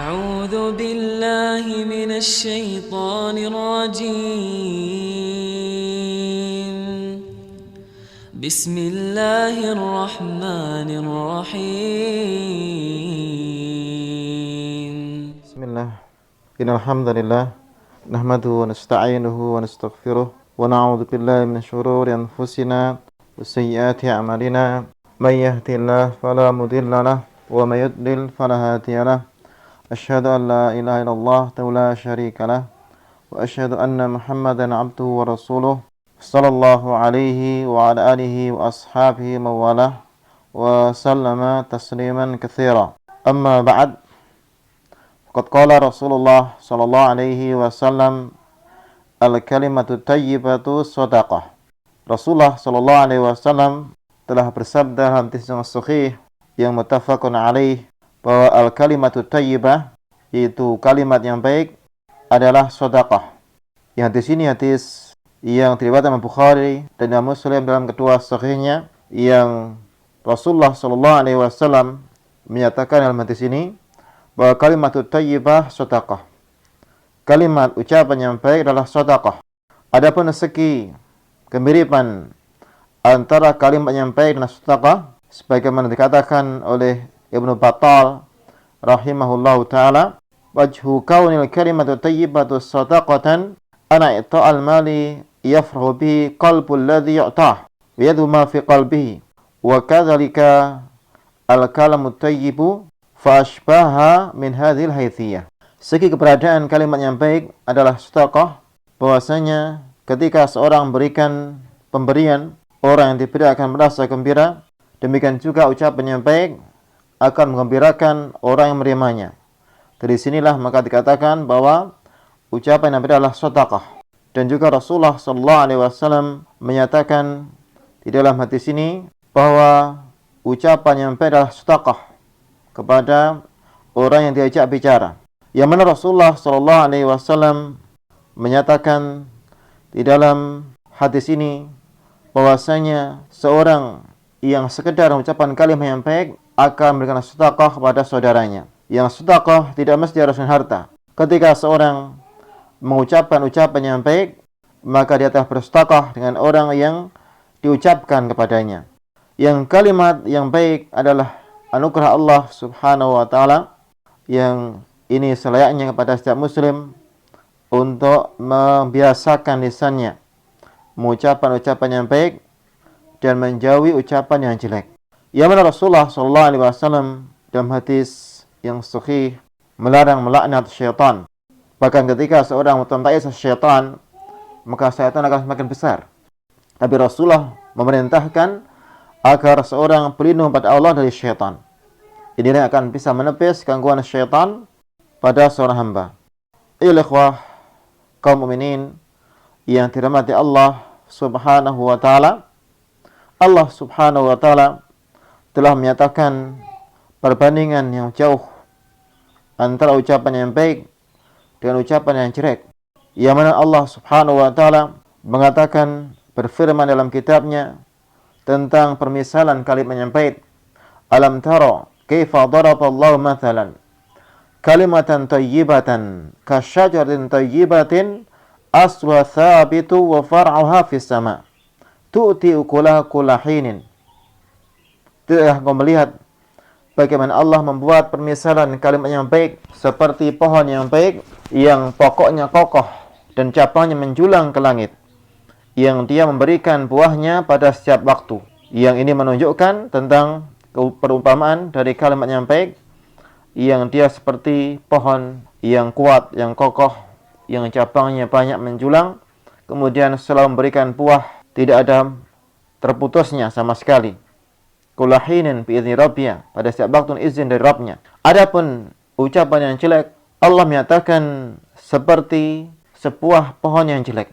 أعوذ بالله من الشيطان الرجيم بسم الله الرحمن الرحيم بسم الله إن الحمد لله نحمده ونستعينه ونستغفره ونعوذ بالله من شرور أنفسنا وسيئات أعمالنا من يهدي الله فلا مضل له ومن يضلل فلا هادي له أشهد أن لا إله إلا الله وحده لا شريك له وأشهد أن محمدا عبده ورسوله صلى الله عليه وعلى آله وأصحابه من والاه وسلم تسليما كثيرا أما بعد قد قال رسول الله صلى الله عليه وسلم الكلمة الطيبة صدقة. Rasulullah sallallahu alaihi wasallam telah bersabda dalam hadis yang sahih yang muttafaqun alaih bahwa al-kalimatu thayyibah, yaitu kalimat yang baik, adalah sedekah. Yang hadis ini hadis yang diriwayatkan Imam Bukhari dan Imam Muslim dalam kedua sahihnya, yang Rasulullah sallallahu alaihi wasallam menyatakan dalam hadis ini bahwa kalimatut thayyibah sedekah. Kalimat ucapan yang baik adalah sedekah. Adapun segi kemiripan antara kalimat yang baik dan sedekah, sebagaimana dikatakan oleh Ibnu Battal rahimahullahu taala, wajhu kaunil kalimatu thayyibatu sadaqatan ana ita'al mali yafrahu bihi qalbul ladzi yu'tah wa yadhu ma fi qalbihi wa kadzalika al kalamu thayyibu fa ashbaha min hadhil haythiyah. Segi keberadaan kalimat yang baik adalah sedekah, bahwasanya ketika seorang memberikan pemberian, orang yang diberi akan merasa gembira. Demikian juga ucapan yang baik akan menggembirakan orang yang menerimanya. Dari sinilah maka dikatakan bahwa ucapan yang baik adalah sedekah. Dan juga Rasulullah sallallahu alaihi wasallam menyatakan di dalam hadis ini bahwa ucapan yang baik adalah sedekah kepada orang yang diajak bicara. Yang mana Rasulullah sallallahu alaihi wasallam menyatakan di dalam hadis ini bahwasanya seorang yang sekedar mengucapkan kalimat yang baik akan memberikan sedekah kepada saudaranya. Yang sedekah tidak mesti harus dengan harta. Ketika seorang mengucapkan ucapan yang baik, maka dia telah bersedekah dengan orang yang diucapkan kepadanya. Yang kalimat yang baik adalah anugerah Allah Subhanahu wa taala, yang ini selayaknya kepada setiap muslim untuk membiasakan lisannya mengucapkan ucapan yang baik dan menjauhi ucapan yang jelek. Yang mana Rasulullah sallallahu alaihi wasallam dalam hadis yang sahih melarang melaknat syaitan. Bahkan ketika seorang mencintai syaitan, maka syaitan akan semakin besar. Tapi Rasulullah memerintahkan agar seorang berlindung pada Allah dari syaitan. Inilah akan bisa menepis gangguan syaitan pada seorang hamba. Ikhwah kaum mukminin yang dirahmati Allah Subhanahu wa taala, Allah Subhanahu wa taala telah menyatakan perbandingan yang jauh antara ucapan yang baik dengan ucapan yang jelek. Yang mana Allah Subhanahu wa taala mengatakan, berfirman dalam kitabnya tentang permisalan kalimat yang baik. Alam tara kaifa daraballahu mathalan kalimatan thayyibatan kasyajaratin thayyibatin asluha thabitu wa far'uha fis sama' tu'ti ukulaha kulla hinin. Tidakkah kau melihat bagaimana Allah membuat permisalan kalimat yang baik seperti pohon yang baik yang pokoknya kokoh dan cabangnya menjulang ke langit, yang dia memberikan buahnya pada setiap waktu. Yang ini menunjukkan tentang perumpamaan dari kalimat yang baik, yang dia seperti pohon yang kuat, yang kokoh, yang cabangnya banyak menjulang, kemudian selalu memberikan buah, tidak ada terputusnya sama sekali. Kulahinin bi'izni rabbiyah, pada setiap waktu izin dari Rabbnya. Adapun ucapan yang jelek, Allah menyatakan seperti sebuah pohon yang jelek.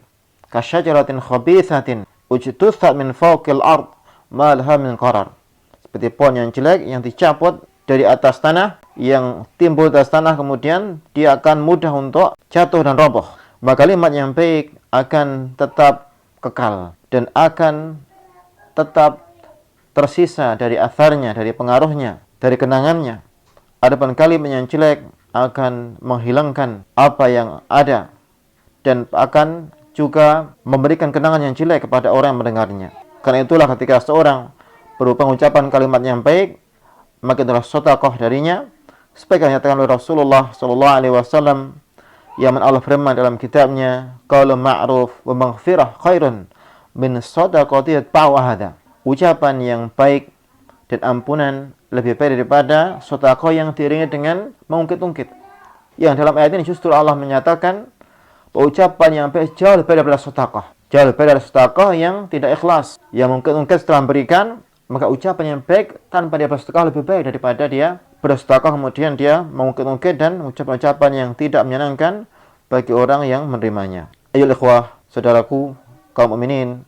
Kasyajaratin khabithatin ujtusat min fawqil ard ma laha min qarar. Seperti pohon yang jelek yang dicabut dari atas tanah, yang timbul dari atas tanah, kemudian dia akan mudah untuk jatuh dan roboh. Maka kalimat yang baik akan tetap kekal dan akan tetap tersisa dari atharnya, dari pengaruhnya, dari kenangannya. Adapun kalimat yang jelek akan menghilangkan apa yang ada dan akan juga memberikan kenangan yang jelek kepada orang yang mendengarnya. Karena itulah ketika seorang berupa ucapan kalimat yang baik, maka itulah sedekah darinya. Sebagaimana nyatakan oleh Rasulullah sallallahu alaihi wasallam yang Allah firman dalam kitabnya, qaulun ma'ruf wa maghfirah khairun min shadaqati ta'wahada. Ucapan yang baik dan ampunan lebih baik daripada sedekah yang diiringi dengan mengungkit-ungkit. Yang dalam ayat ini justru Allah menyatakan ucapan yang baik jauh lebih daripada sedekah. Jauh lebih dari sedekah yang tidak ikhlas, yang mungkin setelah memberikan, maka ucapan yang baik tanpa dia bersedekah lebih baik daripada dia bersedekah kemudian dia mengungkit-ungkit dan ucapan-ucapan yang tidak menyenangkan bagi orang yang menerimanya. Ayo ikhwah, saudaraku, kaum mukminin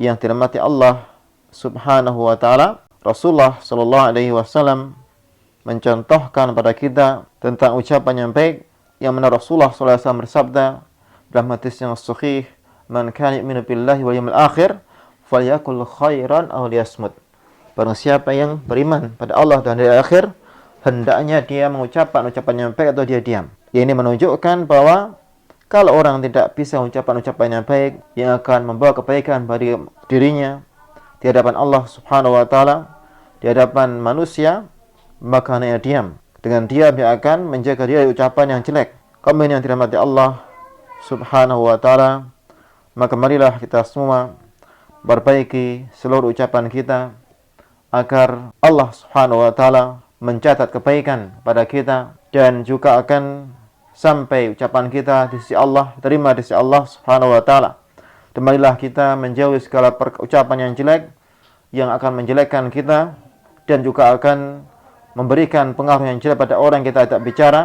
yang dirahmati Allah Subhanahu wa taala, Rasulullah sallallahu alaihi wasallam mencontohkan pada kita tentang ucapan yang baik, yang mana Rasulullah sallallahu alaihi wasallam bersabda dalam hadis yang sahih, "Man kana yu'minu billahi wal yawmil akhir falyakul khairan aw liyasmut." Barang siapa yang beriman pada Allah dan hari akhir, hendaknya dia mengucapkan ucapan yang baik atau dia diam. Ini menunjukkan bahwa kalau orang tidak bisa mengucapkan ucapan yang baik yang akan membawa kebaikan bagi dirinya di hadapan Allah Subhanahu wa taala, di hadapan manusia, maka hendaknya diam. Dengan diam dia akan menjaga dia dari ucapan yang jelek. Kaum yang dirahmati Allah Subhanahu wa taala, maka marilah kita semua perbaiki seluruh ucapan kita agar Allah Subhanahu wa taala mencatat kebaikan pada kita dan juga akan sampai ucapan kita di sisi Allah, terima di sisi Allah Subhanahu wa taala. Dan marilah kita menjauhi segala ucapan yang jelek yang akan menjelekkan kita dan juga akan memberikan pengaruh yang jelek pada orang yang kita ajak bicara,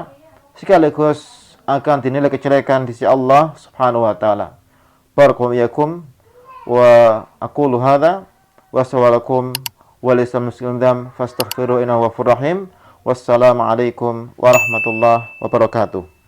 sekaligus akan dinilai kejelekan di sisi Allah Subhanahu wa taala. Barakallahu fiikum wa aqulu hadza wa assalamualaikum wassalamualaikum warahmatullahi wabarakatuh.